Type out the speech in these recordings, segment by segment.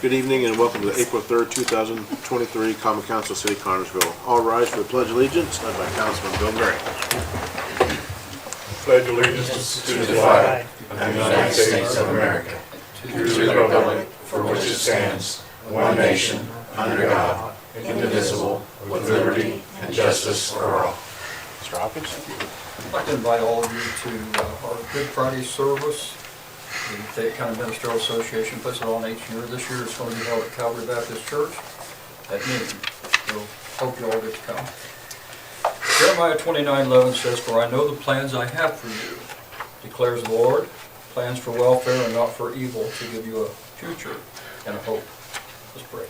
Good evening and welcome to the April 3rd, 2023 Common Council City Connersville. All rise for the Pledge of Allegiance, led by Councilman Bill Gray. Pledge allegiance to the flag of the United States of America, to the republic for which it stands, one nation, under God, indivisible, with liberty and justice for all. Mr. Hopkins? I'd like to invite all of you to our Good Friday service. The Fayette County Ministerial Association puts it on each year. This year it's going to be held at Calvary Baptist Church at noon. So hope you all get to come. Jeremiah 29:11 says, "For I know the plans I have for you, declares the Lord, plans for welfare and not for evil, to give you a future and a hope." Let's pray.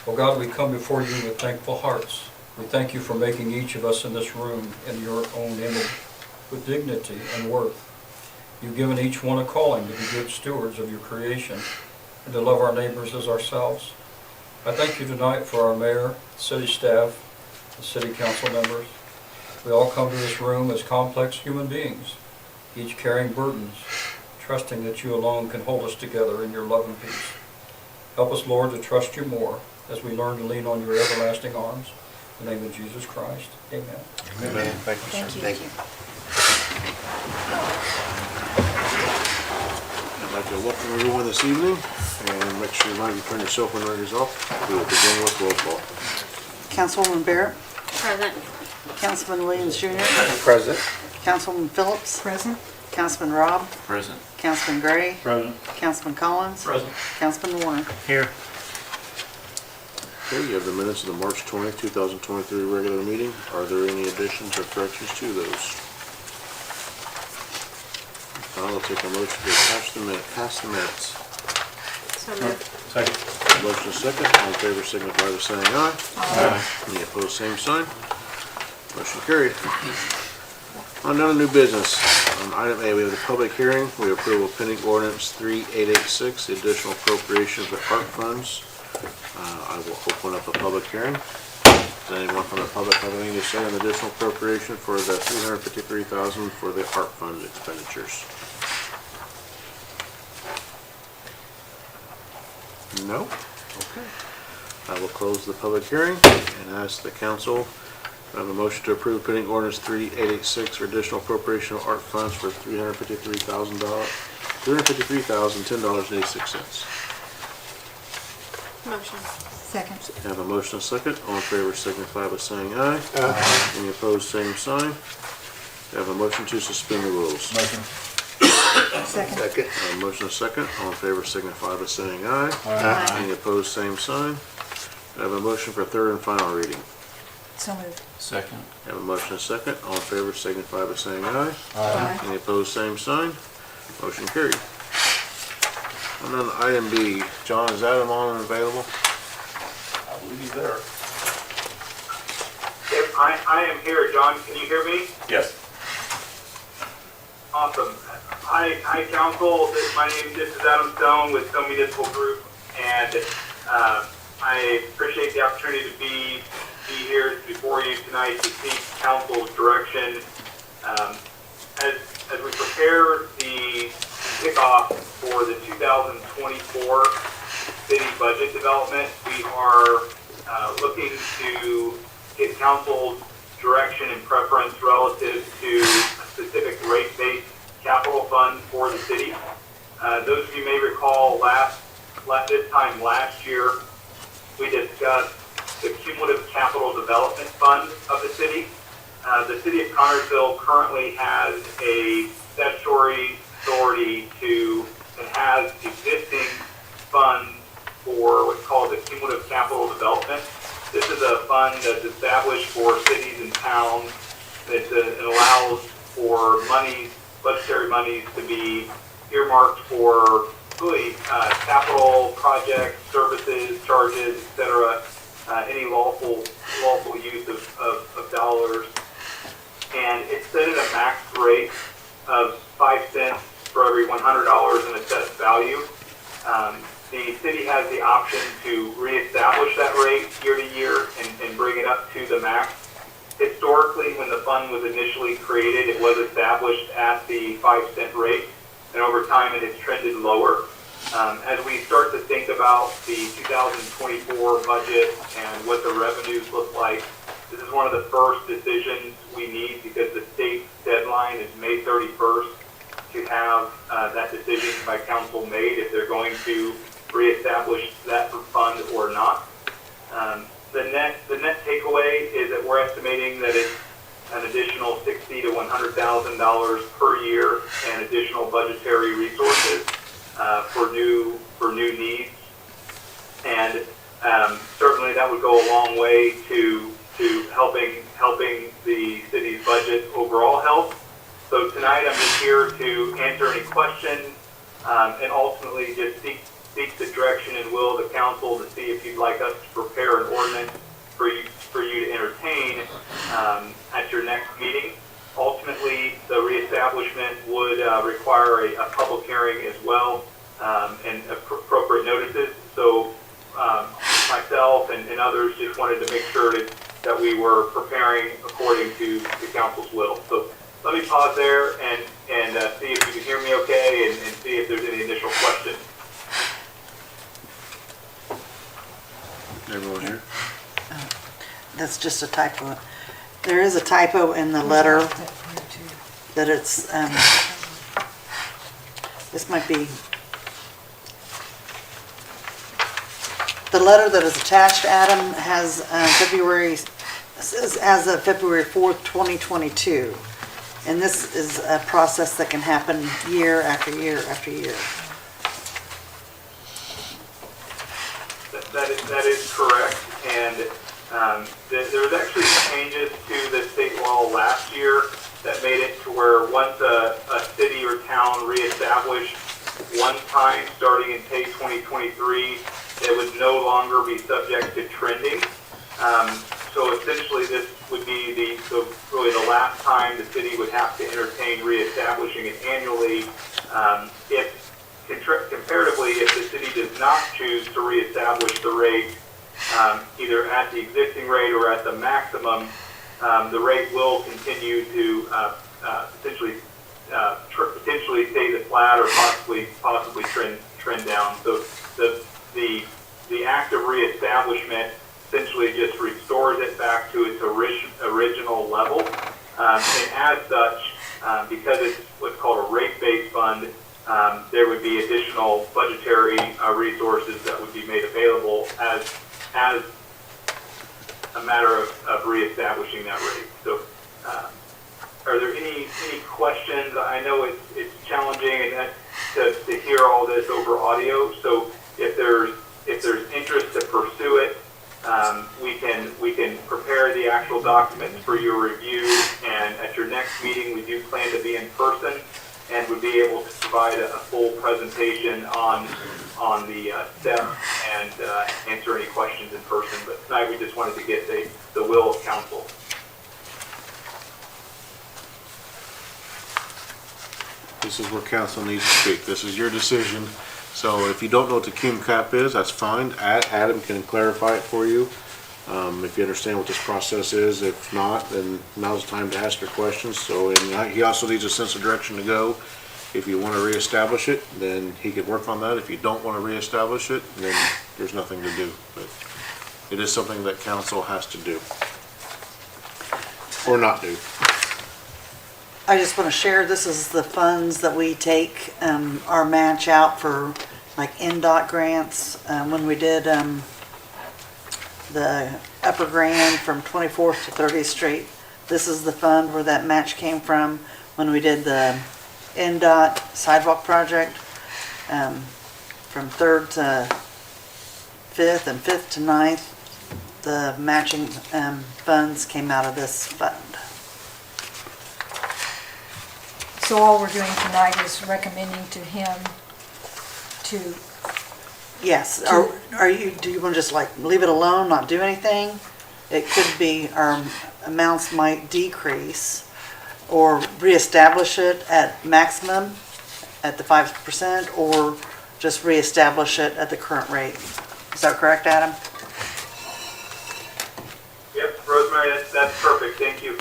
Oh God, we come before you with thankful hearts. We thank you for making each of us in this room in your own image with dignity and worth. You've given each one a calling to be good stewards of your creation and to love our neighbors as ourselves. I thank you tonight for our mayor, city staff, the city council members. We all come to this room as complex human beings, each carrying burdens, trusting that you alone can hold us together in your love and peace. Help us, Lord, to trust you more as we learn to lean on your everlasting arms. In the name of Jesus Christ, amen. Amen. Thank you, sir. Thank you. I'd like to welcome everyone this evening and make sure you turn your cell phone radios off. We will begin with roll call. Councilwoman Barrett, Present. Councilman Williams Jr., Present. Councilwoman Phillips, Present. Councilman Robb, Present. Councilman Gray, Present. Councilman Collins, Present. Councilman Warner. Here. Okay, you have the minutes of the March 20th, 2023 regular meeting. Are there any additions or corrections to those? I'll take a motion to pass the minutes. So moved. Second. Motion is second. All in favor signify by saying aye. Aye. Any opposed, same sign. Motion carried. On down to new business. On item A, we have the public hearing. We approve of pending ordinance 3886, the additional appropriation of the ARP Funds. I will open up a public hearing. Does anyone from the public have anything to say on the additional appropriation for the $353,000 for the ARP Funds expenditures? No? Okay. I will close the public hearing and ask the council to have a motion to approve pending ordinance 3886 for additional appropriation of ARP funds for $353,010.86. Motion. Second. Have a motion and a second. All in favor signify by saying aye. Aye. Any opposed, same sign. Have a motion to suspend the rules. Motion. Second. Have a motion and a second. All in favor signify by saying aye. Aye. Any opposed, same sign. Have a motion for third and final reading. So moved. Second. Have a motion and a second. All in favor signify by saying aye. Aye. Any opposed, same sign. Motion carried. And then item B, John, is Adam on and available? I believe he's there. Yep, I am here, John. Can you hear me? Yes. Awesome. Hi, Council. This is Adam Stone with Stone Municipal Group, and I appreciate the opportunity to be here before you tonight to seek Council's direction. As we prepare the kickoff for the 2024 city budget development, we are looking to get Council's direction and preference relative to a specific rate-based capital fund for the city. Those of you may recall this time last year, we discussed the cumulative capital development fund of the city. The city of Connersville currently has a statutory authority to and has existing funds for what's called the cumulative capital development. This is a fund that's established for cities and towns that it allows for monies, budgetary monies, to be earmarked for really capital projects, services, charges, etc. Any lawful use of dollars. And it's set at a max rate of 5 cents for every $100 in assessed value. The city has the option to reestablish that rate year to year and bring it up to the max. Historically, when the fund was initially created, it was established at the 5 cent rate, and over time it has trended lower. As we start to think about the 2024 budget and what the revenues look like. This is one of the first decisions we need because the state deadline is May 31st to have that decision by council made if they're going to reestablish that fund or not. The net takeaway is that we're estimating that it's an additional $60,000 to $100,000 per year and additional budgetary resources for new needs, and certainly that would go a long way to helping the city's budget overall health. So tonight I'm just here to answer any questions and ultimately just seek the direction and will of the council to see if you'd like us to prepare an ordinance for you to entertain at your next meeting. Ultimately, the reestablishment would require a public hearing as well and appropriate notices. So myself and others just wanted to make sure that we were preparing according to the council's will. So let me pause there and see if you can hear me okay and see if there's any initial questions. Everyone here? That's just a typo. There is a typo in the letter that it's, this might be, the letter that is attached, Adam, has says as of February 4th, 2022. And this is a process that can happen year after year after year. That is correct, and there was actually changes to the state law last year that made it to where once a city or town reestablished one time, starting in say 2023, it would no longer be subject to trending. So essentially, this would be really the last time the city would have to entertain reestablishing it annually. Comparatively, if the city does not choose to reestablish the rate, either at the existing rate or at the maximum, the rate will continue to potentially stay the flat or possibly trend down. So the act of reestablishment essentially just restores it back to its original level, and as such, because it's what's called a rate-based fund, there would be additional budgetary resources that would be made available as a matter of reestablishing that rate. So, are there any questions? I know it's challenging and to hear all this over audio. So, if there's interest to pursue it, we can prepare the actual documents for your review. And at your next meeting, we do plan to be in person and would be able to provide a full presentation on the steps and answer any questions in person. But tonight we just wanted to get the will of council. This is where council needs to speak. This is your decision. So if you don't know what the cum cap is, that's fine. Adam can clarify it for you. If you understand what this process is, if not, then now's the time to ask your questions. So, and he also needs a sense of direction to go. If you want to reestablish it, then he can work on that. If you don't want to reestablish it, then there's nothing to do. But it is something that council has to do. Or not do. I just want to share, this is the funds that we take, our match out for like NDOT grants. When we did the Upper Grand from 24th to 30th Street, this is the fund where that match came from. When we did the NDOT Sidewalk project, from 3rd to 5th and 5th to 9th, the matching funds came out of this fund. So all we're doing tonight is recommending to him to, Yes, do you want to just like leave it alone, not do anything? It could be our amounts might decrease or reestablish it at maximum at the 5% or just reestablish it at the current rate. Is that correct, Adam? Yep, Rosemary, that's perfect. Thank you.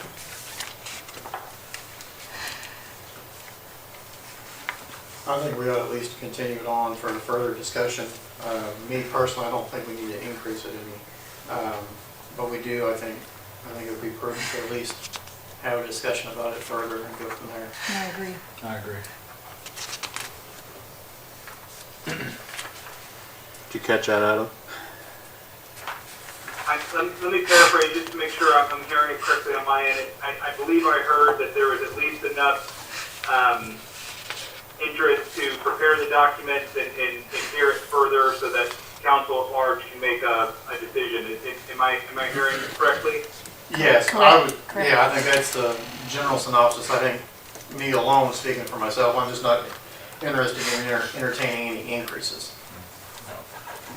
I think we ought at least continue it on for further discussion. Me personally, I don't think we need to increase it any. But we do, I think it would be prudent to at least have a discussion about it further and go from there. I agree. I agree. Did you catch that, Adam? Let me paraphrase just to make sure I'm hearing it correctly on my end. I believe I heard that there was at least enough interest to prepare the documents and hear it further so that council at large can make a decision. Am I hearing it correctly? Yes, Correct. yeah, I think that's the general synopsis. I think me alone, speaking for myself, I'm just not interested in entertaining any increases.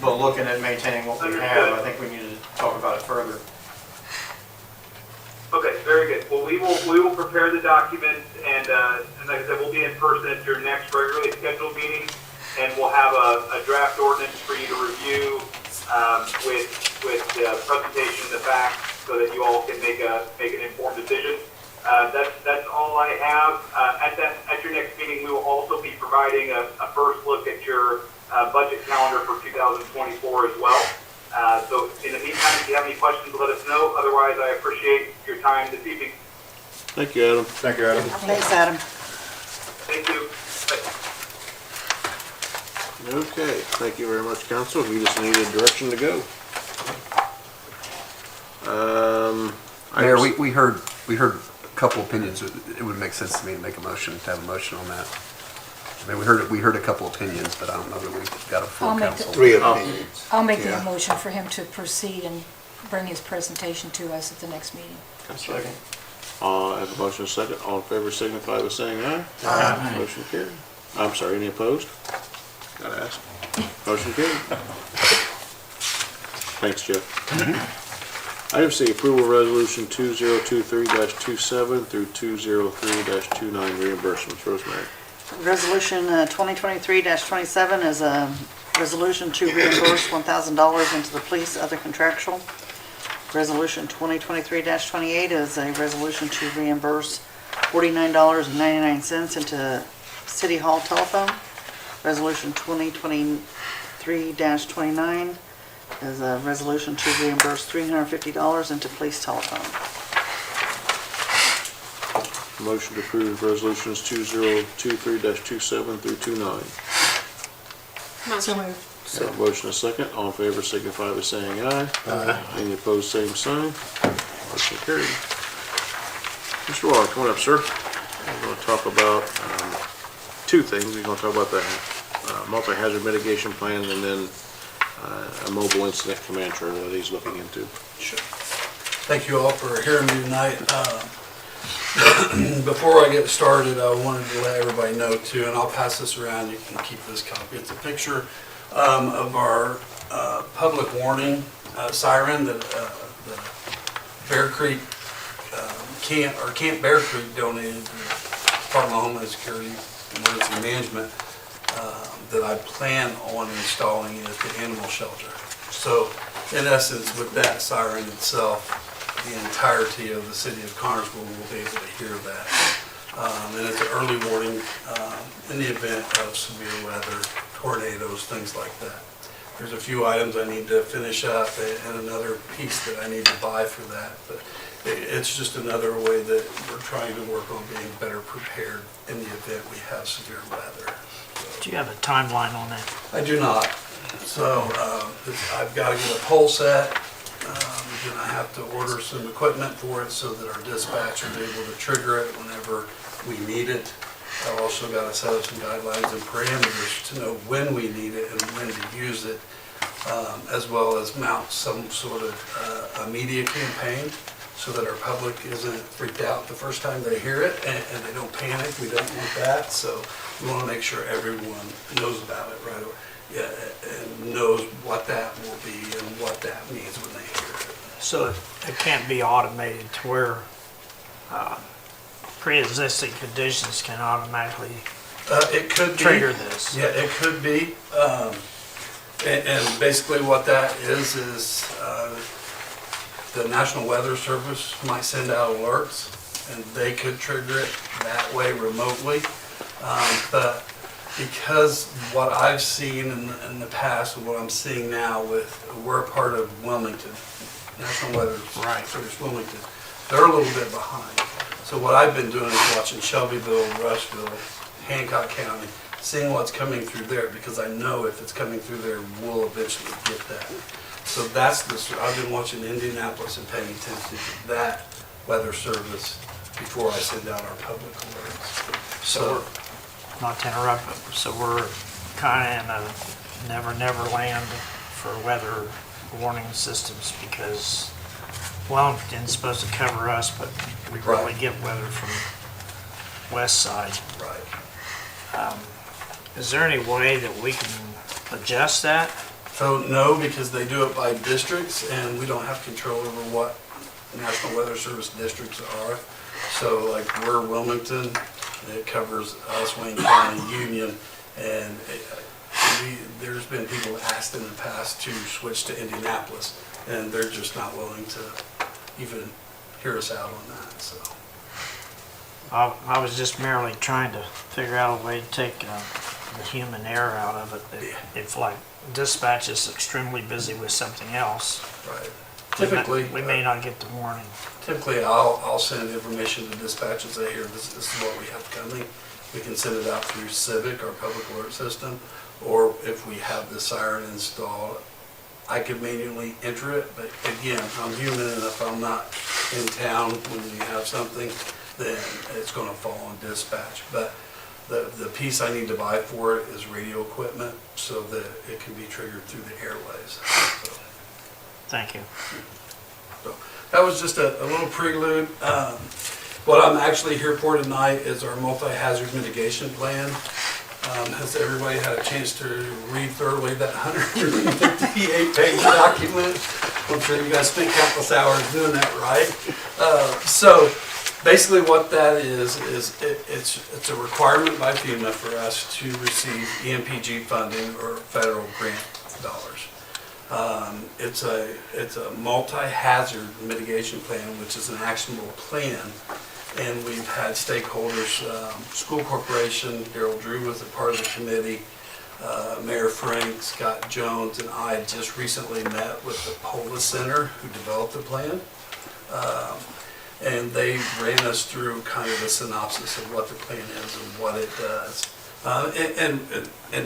But looking at maintaining what we have, I think we need to talk about it further. Okay, very good. Well, we will prepare the documents and like I said, we'll be in person at your next regularly scheduled meeting, and we'll have a draft ordinance for you to review with the presentation of the facts so that you all can make an informed decision. That's all I have. At your next meeting, we will also be providing a first look at your budget calendar for 2024 as well. So in the meantime, if you have any questions, let us know. Otherwise, I appreciate your time this evening. Thank you, Adam. Thank you, Adam. Thanks, Adam. Thank you. Okay, thank you very much, council. We just needed direction to go. Mayor, we heard a couple opinions. It would make sense to me to make a motion, to have a motion on that. I mean, we heard a couple opinions, but I don't know that we've got a full I'll make the- council. Three opinions. I'll make the Yeah. motion for him to proceed and bring his presentation to us at the next meeting. Second. I have a motion and a second. All in favor signify by saying aye. Aye. Motion carried. I'm sorry, any opposed? Gotta ask. Motion carried. Thanks, Jeff. Item C, approval resolution 2023-27 through 203-29 reimbursements. Rosemary. Resolution 2023-27 is a resolution to reimburse $1,000 into the police, other contractual. Resolution 2023-28 is a resolution to reimburse $49.99 into City Hall telephone. Resolution 2023-29 is a resolution to reimburse $350 into police telephone. Motion to approve resolutions 2023-27 through 29. So Motion. moved. Have a motion and a second. All in favor signify by saying aye. Aye. Any opposed, same sign. Motion carried. Mr. Waller, come on up, sir. We're going to talk about two things. We're going to talk about the multi-hazard mitigation plan and then a mobile incident command trailer that he's looking into. Sure. Thank you all for hearing me tonight. Before I get started, I wanted to let everybody know too, and I'll pass this around, you can keep this copy. It's a picture of our public warning siren that the Bear Creek, Camp Bear Creek donated to the Department of Homeland Security Emergency Management that I plan on installing at the animal shelter. So in essence, with that siren itself, the entirety of the city of Connersville will be able to hear that. And it's an early warning in the event of severe weather, tornadoes, things like that. There's a few items I need to finish up and another piece that I need to buy for that. But it's just another way that we're trying to work on being better prepared in the event we have severe weather. Do you have a timeline on that? I do not. So I've got to get a pole set. Then I have to order some equipment for it so that our dispatcher is able to trigger it whenever we need it. I've also got to set up some guidelines and parameters to know when we need it and when to use it, as well as mount some sort of a media campaign so that our public isn't freaked out the first time they hear it and they don't panic. We don't want that. So we want to make sure everyone knows about it right away. Yeah, and knows what that will be and what that means when they hear it. So it can't be automated to where pre-existing conditions can automatically It could be. trigger this? Yeah, it could be. And basically what that is the National Weather Service might send out alerts and they could trigger it that way remotely. But because what I've seen in the past and what I'm seeing now we're a part of Wilmington, National Weather Service Wilmington, they're a little bit behind. So what I've been doing is watching Shelbyville, Rushville, Hancock County, seeing what's coming through there, because I know if it's coming through there, we'll eventually get that. So I've been watching Indianapolis and paying attention to that weather service before I send out our public alerts. So, not to interrupt, but so we're kind of in a never land for weather warning systems, because Wellington's supposed to cover us, but we really get weather from west side. Right. Is there any way that we can adjust that? So no, because they do it by districts, and we don't have control over what National Weather Service districts are. So like we're Wilmington, it covers us, Wayne County, Union, and there's been people asked in the past to switch to Indianapolis, and they're just not willing to even hear us out on that, so. I was just merely trying to figure out a way to take the human error out of it. If like dispatch is extremely busy with something else, Right. Typically, we may not get the warning. Typically, I'll send information to dispatch and say, here, this is what we have coming. We can send it out through Civic, our public alert system, or if we have the siren installed, I could manually enter it, but again, I'm human, and if I'm not in town when we have something, then it's gonna fall on dispatch. But the piece I need to buy for it is radio equipment, so that it can be triggered through the airways. So. Thank you. So that was just a little prelude. What I'm actually here for tonight is our multi-hazard mitigation plan. Has everybody had a chance to read thoroughly that 158-page document? I'm sure you guys spent countless hours doing that, right? So basically what that is it's a requirement by FEMA for us to receive EMPG funding or federal grant dollars. It's a multi-hazard mitigation plan, which is an actionable plan. And we've had stakeholders, school corporation, Darryl Drew was a part of the committee, Mayor Frank, Scott Jones, and I just recently met with the Polis Center who developed the plan. And they ran us through kind of a synopsis of what the plan is and what it does. And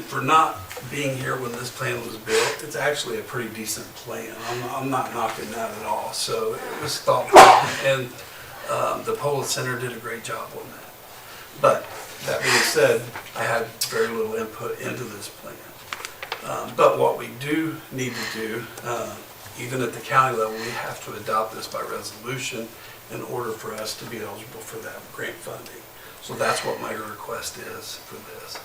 for not being here when this plan was built, it's actually a pretty decent plan. I'm not knocking that at all. So it was thoughtful, and the Polis Center did a great job on that. But that being said, I had very little input into this plan. But what we do need to do, even at the county level, we have to adopt this by resolution in order for us to be eligible for that grant funding. So that's what my request is for this.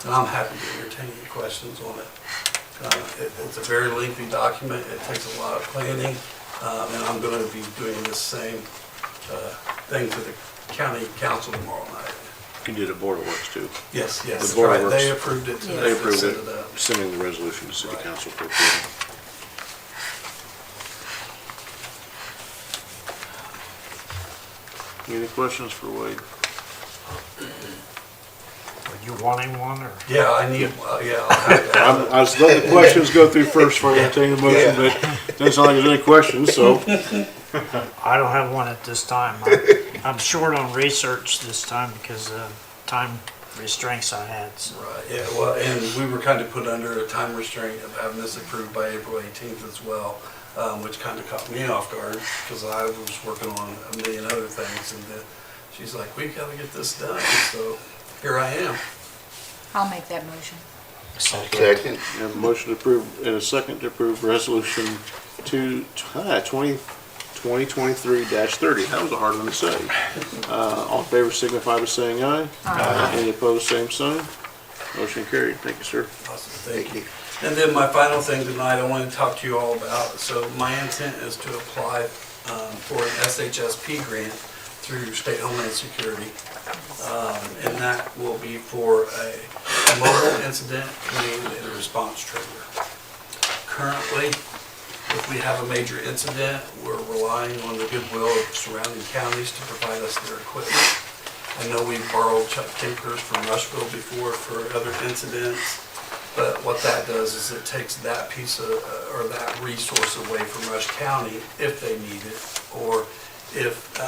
And I'm happy to entertain any questions on it. It's a very lengthy document. It takes a lot of planning, and I'm going to be doing the same thing to the county council tomorrow night. You did a Board of Works too. Yes, The Board of right. Works. They approved it today. They approved Set it, up. sending the resolution to City Right. Council for approval. Any questions for Wade? Are you wanting one, or? Yeah, I need, yeah, I'll have to have it. I was letting the questions go through first before I entertain the motion, but it doesn't sound like there's any questions, so. I don't have one at this time. I'm short on research this time because time restraints I had. So. Right, yeah, well, and we were kind of put under a time restraint of having this approved by April 18th as well, which kind of caught me off guard because I was working on a million other things, and she's like, we gotta get this done, so here I am. I'll make that motion. Second. We have a motion to approve, and a second to approve resolution 2023-30. That was a hard one to say. All in favor signify by saying aye. Aye. Any opposed, same sign. Motion carried. Thank you, sir. Awesome, thank you. And then my final thing tonight, I want to talk to you all about, so my intent is to apply for an SHSP grant through State Homeland Security. And that will be for a mobile incident command and response trailer. Currently, if we have a major incident, we're relying on the goodwill of surrounding counties to provide us their equipment. I know we borrowed Chuck Tinkers from Rushville before for other incidents, but what that does is it takes that piece of, or that resource away from Rush County if they need it, or if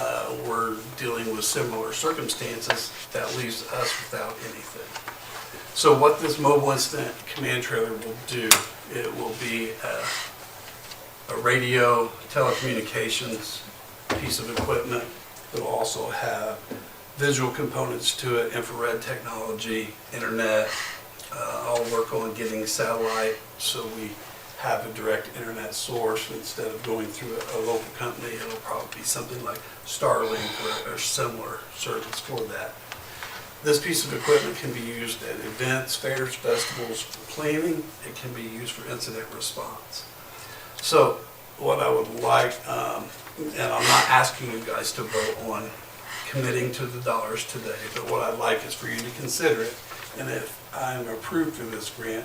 we're dealing with similar circumstances, that leaves us without anything. So what this mobile incident command trailer will do, it will be a radio telecommunications piece of equipment. It will also have visual components to it, infrared technology, internet. I'll work on getting satellite so we have a direct internet source instead of going through a local company. It'll probably be something like Starlink or similar service for that. This piece of equipment can be used at events, fairs, festivals, for planning. It can be used for incident response. So what I would like, and I'm not asking you guys to vote on committing to the dollars today, but what I'd like is for you to consider it. And if I'm approved through this grant,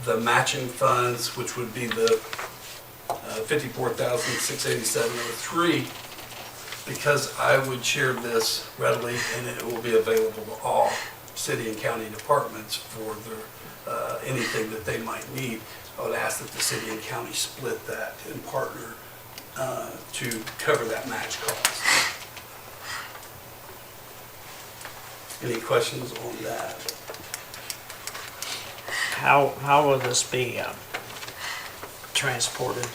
the matching funds, which would be the $54,687.03, because I would share this readily and it will be available to all city and county departments for their, anything that they might need. I would ask that the city and county split that and partner to cover that match cost. Any questions on that? How will this be transported?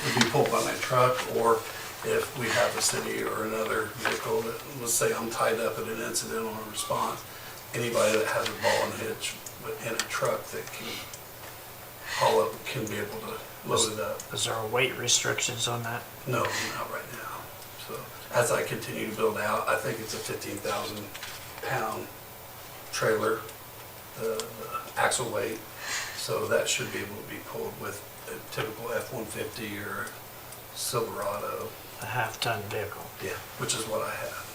It'd be pulled by my truck, or if we have a city or another vehicle that, let's say I'm tied up at an incident on a response, anybody that has a ball and hitch in a truck that can haul up can be able to load it up. Is there weight restrictions on that? No, not right now. So as I continue to build out, I think it's a 15,000 pound trailer, the axle weight, so that should be able to be pulled with a typical F-150 or Silverado. A half-ton vehicle? Yeah, which is what I have.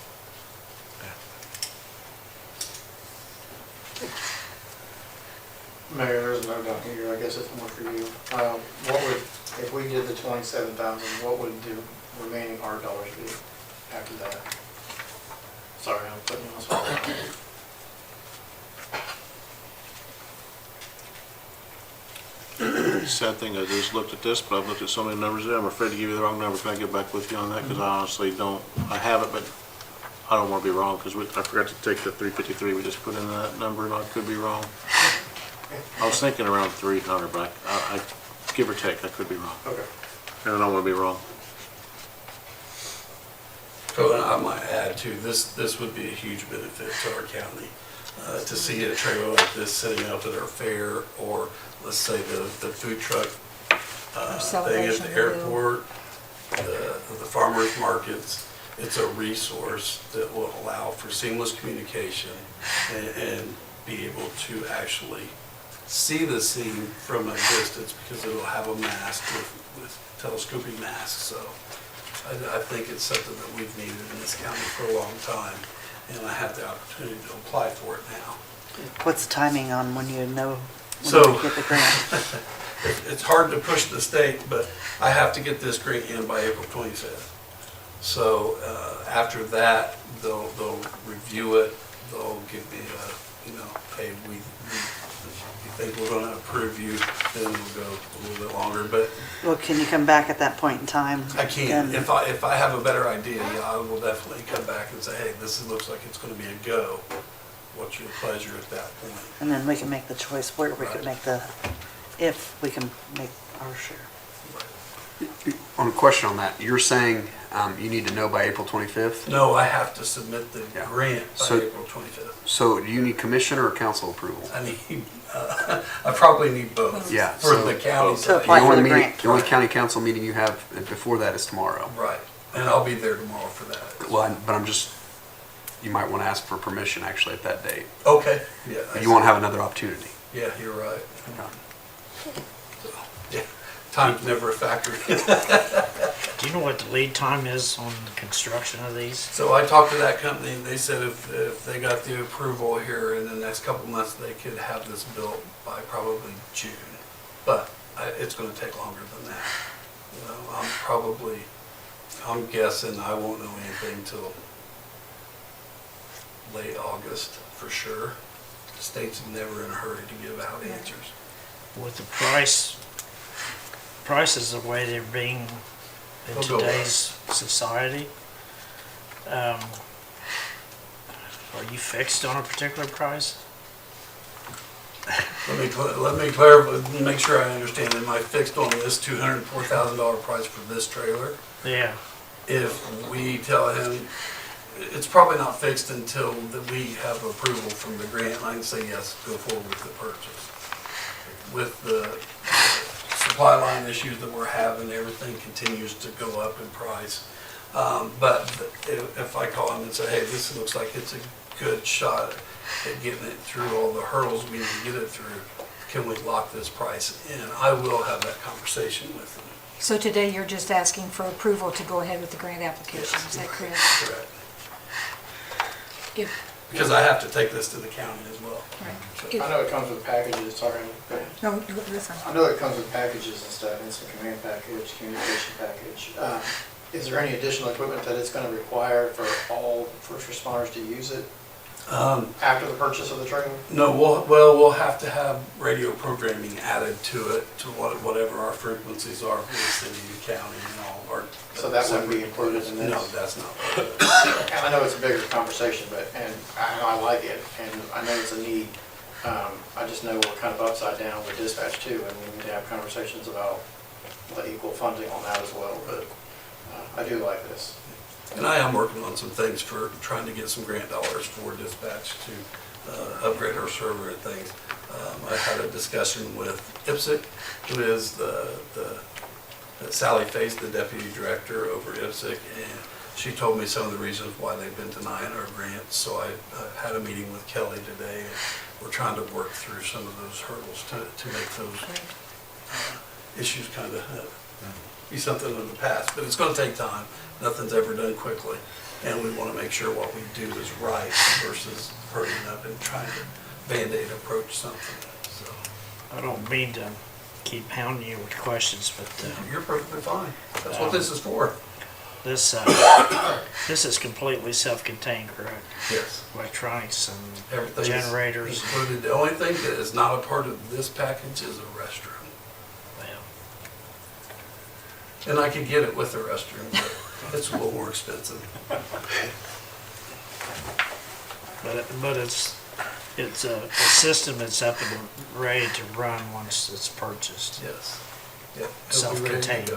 Mayor, there's a note down here, I guess it's more for you. What would, if we did the 27,000, what would the remaining R dollars be after that? Sorry, I'm putting you on the spot. Sad thing, I just looked at this, but I've looked at so many numbers there, I'm afraid to give you the wrong number. Can I get back with you on that? Because I honestly don't, I have it, but I don't want to be wrong, because I forgot to take the 353 we just put in that number, and I could be wrong. I was thinking around 300, but I give or take, I could be wrong. Okay. And I don't want to be wrong. So I might add too, this would be a huge benefit to our county. To see a trailer like this sitting up at our fair, or let's say the food truck thing at the airport, the farmers markets. It's a resource that will allow for seamless communication and be able to actually see the scene from a distance, because it'll have a mask with telescoping masks. So I think it's something that we've needed in this county for a long time, and I have the opportunity to apply for it now. What's the timing on when you know when So, you get the grant? It's hard to push the state, but I have to get this grant in by April 25th. So after that, they'll review it. They'll give me a, hey, we think we're going to approve you. Then we'll go a little bit longer. But Well, can you come back at that point in time? I can. Then- If I have a better idea, yeah, I will definitely come back and say, hey, this looks like it's going to be a go. What's your pleasure at that point? And then we can make the choice where we could make if we can make our share. On a question on that, you're saying you need to know by April 25th? No, I have to submit the Yeah. grant by So- April 25th. So do you need commissioner or council approval? I need, I probably need both. Yeah, For so- the county To side. apply for the meeting, grant. the only county council meeting you have before that is tomorrow. Right, and I'll be there tomorrow for that. Well, but I'm just, you might want to ask for permission actually at that date. Okay, yeah. I You won't see. have another opportunity. Yeah, you're right. So, yeah, time's never a factor. Do you know what the lead time is on the construction of these? So I talked to that company, and they said if they got the approval here in the next couple months, they could have this built by probably June. But it's gonna take longer than that. I'm guessing I won't know anything till late August for sure. The state's never in a hurry to give out answers. With the prices the way they're being in They'll go up. today's society, are you fixed on a particular price? Let me clarify, make sure I understand. Am I fixed on this $204,000 price for this trailer? Yeah. If we tell him, it's probably not fixed until that we have approval from the grant line, say yes, go forward with the purchase. With the supply line issues that we're having, everything continues to go up in price. But if I call him and say, hey, this looks like it's a good shot at getting it through all the hurdles we need to get it through, can we lock this price in? I will have that conversation with him. So today you're just asking for approval to go ahead with the grant application, is that correct? Correct. If, Because I have to take this to the county as well. right. I know it comes with packages, sorry. Go ahead. No, listen. I know it comes with packages and stuff, instant command package, communication package. Is there any additional equipment that it's going to require for all first responders to use it after the purchase of the trailer? No, we'll have to have radio programming added to it, to whatever our frequencies are for the city and county and all of our. So that wouldn't be included in this? No, that's not. And I know it's a bigger conversation, but, and I know I like it, and I know it's a need. I just know we're kind of upside down with dispatch too, and we need to have conversations about the equal funding on that as well, but I do like this. And I am working on some things for trying to get some grant dollars for dispatch to upgrade our server and things. I had a discussion with IPSC, who is Sally Faith, the Deputy Director over IPSC, and she told me some of the reasons why they've been denying our grants. So I had a meeting with Kelly today, and we're trying to work through some of those hurdles to make those issues kind of be something of the past. But it's going to take time. Nothing's ever done quickly, and we want to make sure what we do is right versus hurrying up and trying to Band-Aid approach something. So I don't mean to keep hounding you with questions, but you're perfectly fine. That's what this is for. this is completely self-contained, correct? Yes. Electronics and Everything's generators. included. The only thing that is not a part of this package is a restroom. Well, And I could get it with a restroom, but it's a little more expensive. but it's a system that's up and ready to run once it's purchased. Yes. Yep. Self-contained.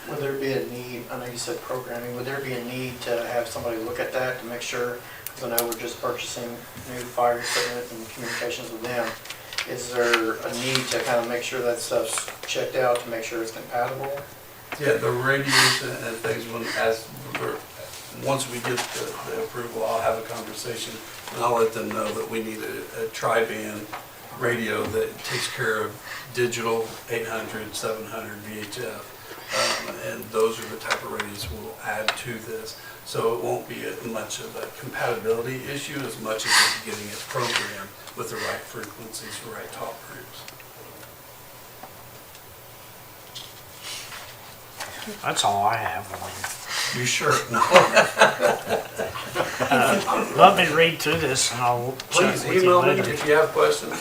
Would there be a need, I know you said programming, would there be a need to have somebody look at that to make sure, because I know we're just purchasing new fire equipment and communications with them. Is there a need to kind of make sure that stuff's checked out to make sure it's compatible? Yeah, the radios and things, once we get the approval, I'll have a conversation and I'll let them know that we need a tri-band radio that takes care of digital 800, 700 VHF. And those are the type of radios we'll add to this. So it won't be much of a compatibility issue as much as it's getting it programmed with the right frequencies, the right talk groups. That's all I have. You sure? Let me read through this and I'll check Please with you email me later. if you have questions.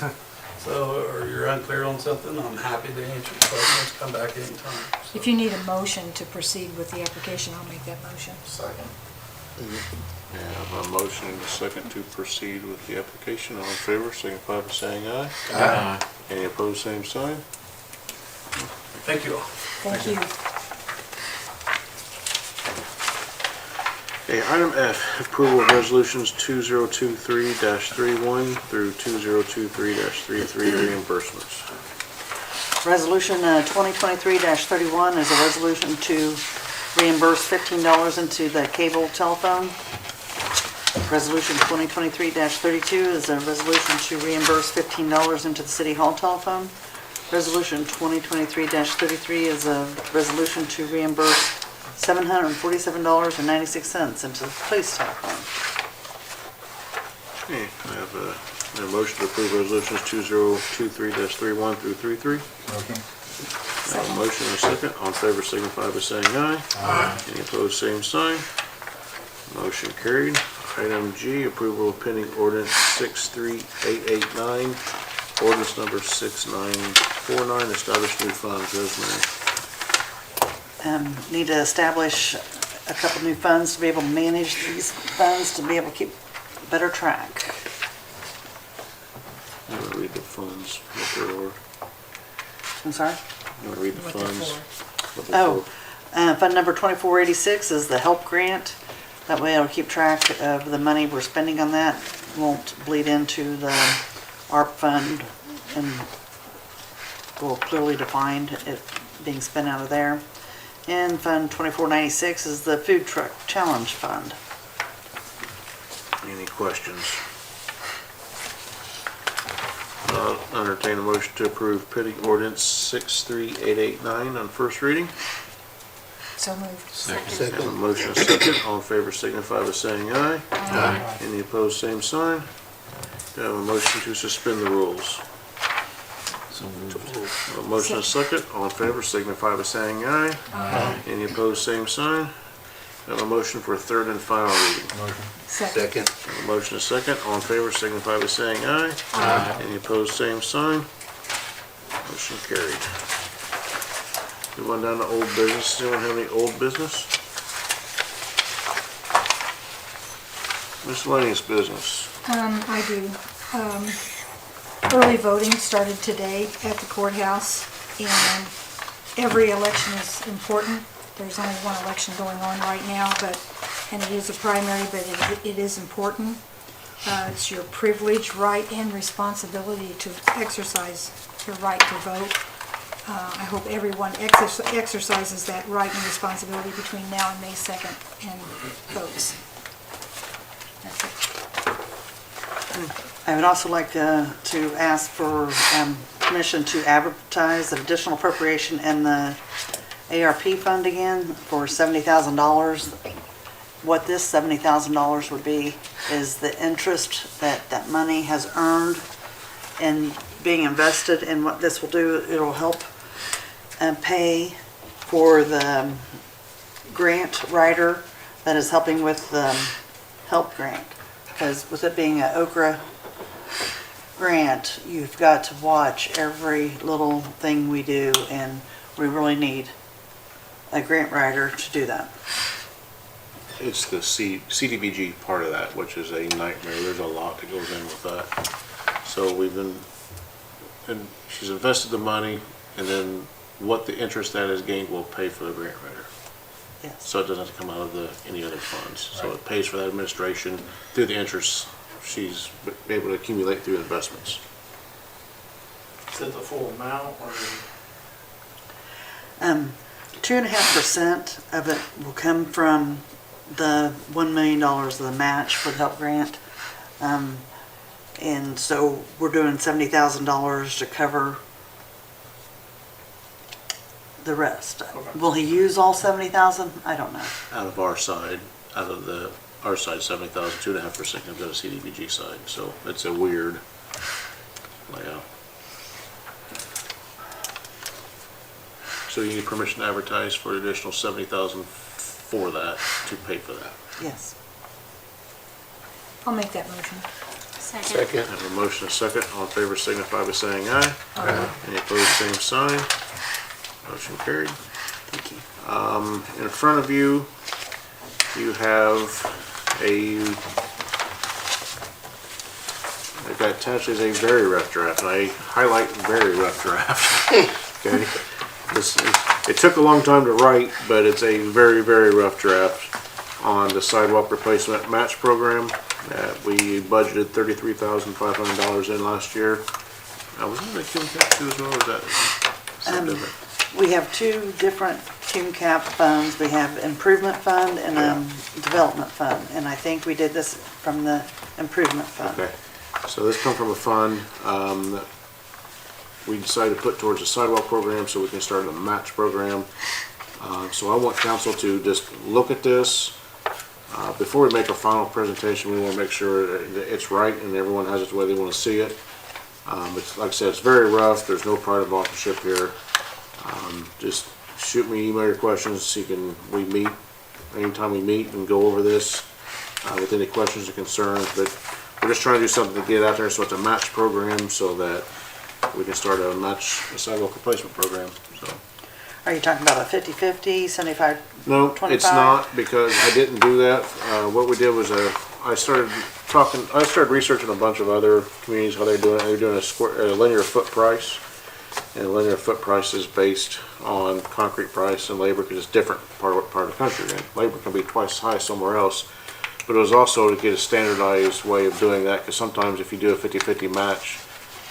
So, or you're unclear on something, I'm happy to answer questions. Come back anytime. So. If you need a motion to proceed with the application, I'll make that motion. Second. I have a motion and a second to proceed with the application. All in favor, signify by saying aye. Aye. Any opposed, same sign. Thank you all. Thank you. Okay, item F, approval of resolutions 2023-31 through 2023-33 reimbursements. Resolution 2023-31 is a resolution to reimburse $15 into the cable telephone. Resolution 2023-32 is a resolution to reimburse $15 into the city hall telephone. Resolution 2023-33 is a resolution to reimburse $747.96 into the police telephone. Okay, I have a motion to approve resolutions 2023-31 through 33. Motion. I have a motion and a second. All in favor, signify by saying aye. Aye. Any opposed, same sign. Motion carried. Item G, approval of pending ordinance 63889, ordinance number 6949, establish new funds. Rosemary. Need to establish a couple new funds to be able to manage these funds, to be able to keep better track. You want to read the funds, what they were? I'm sorry? You want to read the What they're funds? for. What they're Oh, for? Fund number 2486 is the help grant. That way I'll keep track of the money we're spending on that. Won't bleed into the ARP fund and will clearly defined it being spent out of there. And Fund 2496 is the food truck challenge fund. Any questions? Entertain a motion to approve pending ordinance 63889 on first reading. So moved. Have a motion and a second. All in favor signify by saying aye. Aye. Any opposed, same sign. Do I have a motion to suspend the rules? So moved. A motion and a second. All in favor signify by saying aye. Any opposed, same sign. Do I have a motion for a third and final reading? Second. A motion and a second. All in favor signify by saying aye. Any opposed, same sign. Motion carried. We went down to old business. Does anyone have any old business? Miscellaneous business. I do. Early voting started today at the courthouse, and every election is important. There's only one election going on right now, and it is a primary, but it is important. It's your privilege, right, and responsibility to exercise your right to vote. I hope everyone exercises that right and responsibility between now and May 2nd and votes. That's it. I would also like to ask for permission to advertise an additional appropriation in the ARP fund again for $70,000. What this $70,000 would be is the interest that money has earned and being invested, and what this will do, it'll help pay for the grant writer that is helping with the help grant. Because with it being an Okra grant, you've got to watch every little thing we do, and we really need a grant writer to do that. It's the CDBG part of that, which is a nightmare. There's a lot that goes in with that. So and she's invested the money, and then what the interest that is gained will pay for the grant writer. Yes. So it doesn't have to come out of any other funds. So it pays for that administration through the interest she's able to accumulate through investments. Is it the full amount or? 2.5% of it will come from the $1 million of the match for the help grant. And so we're doing $70,000 to cover the rest. Okay. Will he use all 70,000? I don't know. Out of our side, our side, 70,000, 2.5% comes out of CDBG side. So it's a weird layout. So you need permission to advertise for an additional 70,000 for that, to pay for that. Yes. I'll make that motion. Second. I have a motion, a second. All in favor signify by saying aye. Aye. Any opposed, same sign. Motion carried. Thank you. In front of you, you have that attached is a very rough draft, and I highlight very rough draft. Okay? It took a long time to write, but it's a very, very rough draft on the sidewalk replacement match program that we budgeted $33,500 in last year. Was that the Kim Cap too as well, or was that something different? We have two different QCAP funds. We have improvement fund and development fund. And I think we did this from the improvement fund. Okay, so this comes from a fund that we decided to put towards the sidewalk program so we can start a match program. So I want council to just look at this. Before we make a final presentation, we want to make sure that it's right and everyone has it the way they want to see it. It's, like I said, it's very rough. There's no pride of authorship here. Just shoot me, email your questions so we meet, anytime we meet and go over this. with any questions or concerns, but we're just trying to do something to get out there, so it's a match program so that we can start a sidewalk replacement program, so. Are you talking about a 50/50, 75? No, it's 25? not, because I didn't do that. What we did was, I started researching a bunch of other communities, how they're doing it. They're doing a linear foot price. And a linear foot price is based on concrete price and labor, because it's different part of the country. And labor can be twice as high somewhere else. But it was also to get a standardized way of doing that, because sometimes if you do a 50/50 match,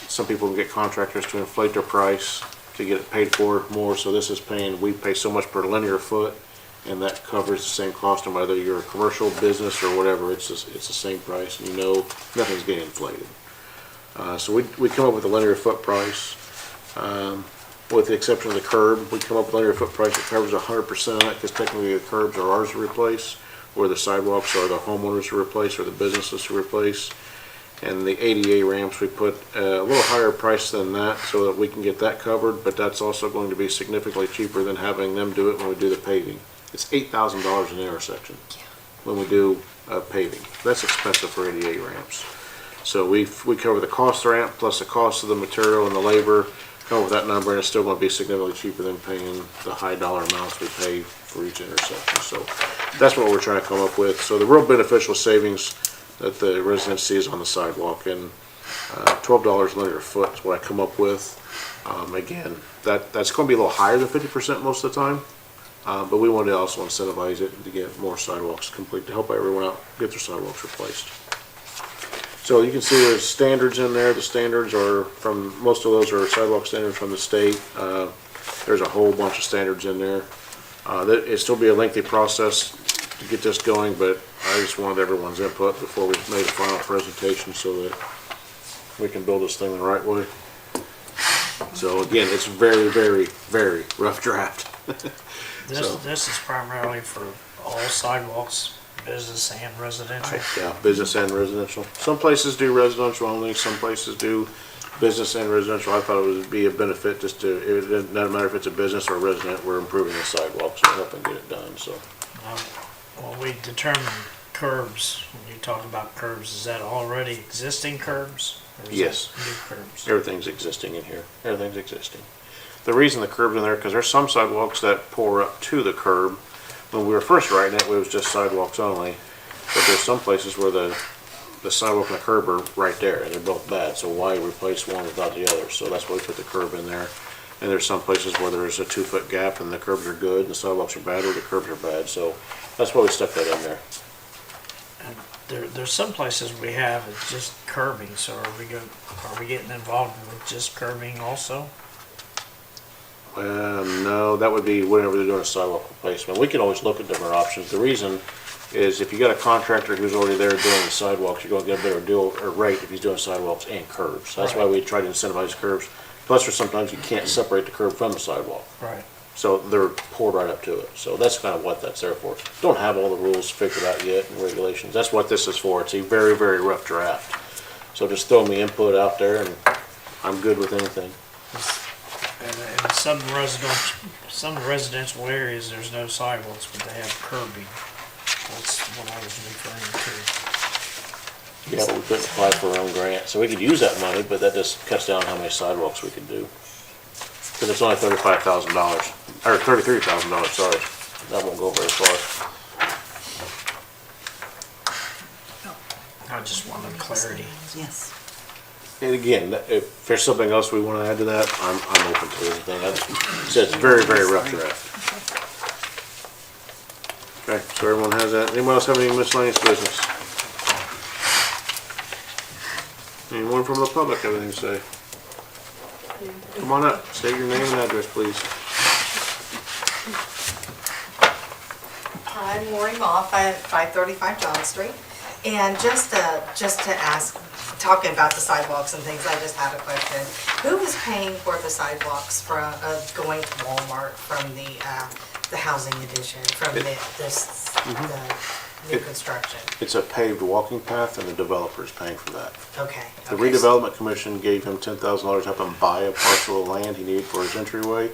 some people can get contractors to inflate their price to get it paid for more. So this is we pay so much per linear foot, and that covers the same cost, and whether you're a commercial business or whatever, it's the same price, and you know nothing's getting inflated. So we come up with a linear foot price. With the exception of the curb, we come up with a linear foot price that covers 100% of that, because technically the curbs are ours to replace, or the sidewalks are the homeowners to replace, or the businesses to replace. And the ADA ramps, we put a little higher price than that so that we can get that covered, but that's also going to be significantly cheaper than having them do it when we do the paving. It's $8,000 an intersection when we do paving. That's expensive for ADA ramps. So we cover the cost of the ramp plus the cost of the material and the labor, come up with that number, and it's still going to be significantly cheaper than paying the high dollar amounts we pay for each intersection. So that's what we're trying to come up with. So the real beneficial savings that the resident sees on the sidewalk, and $12 linear foot is what I come up with. Again, that's going to be a little higher than 50% most of the time, but we want to also incentivize it to get more sidewalks complete, to help everyone out get their sidewalks replaced. So you can see there's standards in there. The standards are most of those are sidewalk standards from the state. There's a whole bunch of standards in there. It'll still be a lengthy process to get this going, but I just wanted everyone's input before we made a final presentation so that we can build this thing the right way. So again, it's very, very, very rough draft. This is primarily for all sidewalks, business and residential. Yeah, business and residential. Some places do residential only, some places do business and residential. I thought it would be a benefit just it doesn't matter if it's a business or a resident, we're improving the sidewalks and helping get it done, so. Well, we determined curbs, when you talk about curbs, is that already existing curbs? Or is Yes. that new curbs? Everything's existing in here. Everything's existing. The reason the curb's in there, because there's some sidewalks that pour up to the curb. When we were first writing it, it was just sidewalks only. But there's some places where the sidewalk and the curb are right there, and they're both bad. So why replace one without the other? So that's why we put the curb in there. And there's some places where there's a 2-foot gap and the curbs are good and the sidewalks are bad, or the curbs are bad. So that's why we stuck that in there. And there's some places we have it's just curbing, so are we getting involved with just curbing also? No, that would be whenever they're doing a sidewalk replacement. We can always look at different options. The reason is if you got a contractor who's already there doing the sidewalks, you're going to get a better deal or rate if he's doing sidewalks and curbs. That's why we try to incentivize curbs. Plus, there's sometimes you can't separate the curb from the sidewalk. Right. So they're poured right up to it. So that's kind of what that's there for. Don't have all the rules figured out yet and regulations. That's what this is for. It's a very, very rough draft. So just throw me input out there and I'm good with anything. And in some residential areas, there's no sidewalks, but they have curbing. That's what I was referring to. Yeah, but we couldn't apply for our own grant. So we could use that money, but that just cuts down how many sidewalks we could do. Because it's only $35,000, or $33,000, sorry. That won't go very far. Oh. I just wanted clarity. Yes. And again, if there's something else we want to add to that, I'm open to anything. So it's very, very rough draft. Okay, so everyone has that. Anyone else have any miscellaneous business? Anyone from the public have anything to say? Come on up, state your name and address, please. I'm Lori Moff at 535 John Street. And just to ask, talking about the sidewalks and things, I just had a question. Who is paying for the sidewalks from going to Walmart from the housing addition, from the new construction? It's a paved walking path and the developer's paying for that. Okay. The redevelopment commission gave him $10,000 to help him buy a parcel of land he needed for his entryway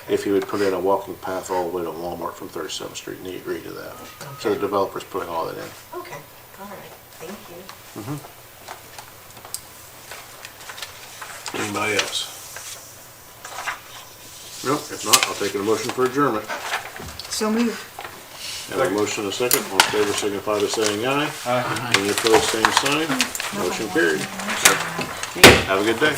if he would put in a walking path all the way to Walmart from 37th Street, and he agreed to that. So the developer's putting all that in. Okay, All right, thank you. Anybody else? Nope, if not, I'll take a motion for adjournment. So moved. Have a motion and a second, all in favor signify by saying aye. Aye. Any opposed, same sign. Motion carried. Have a good day.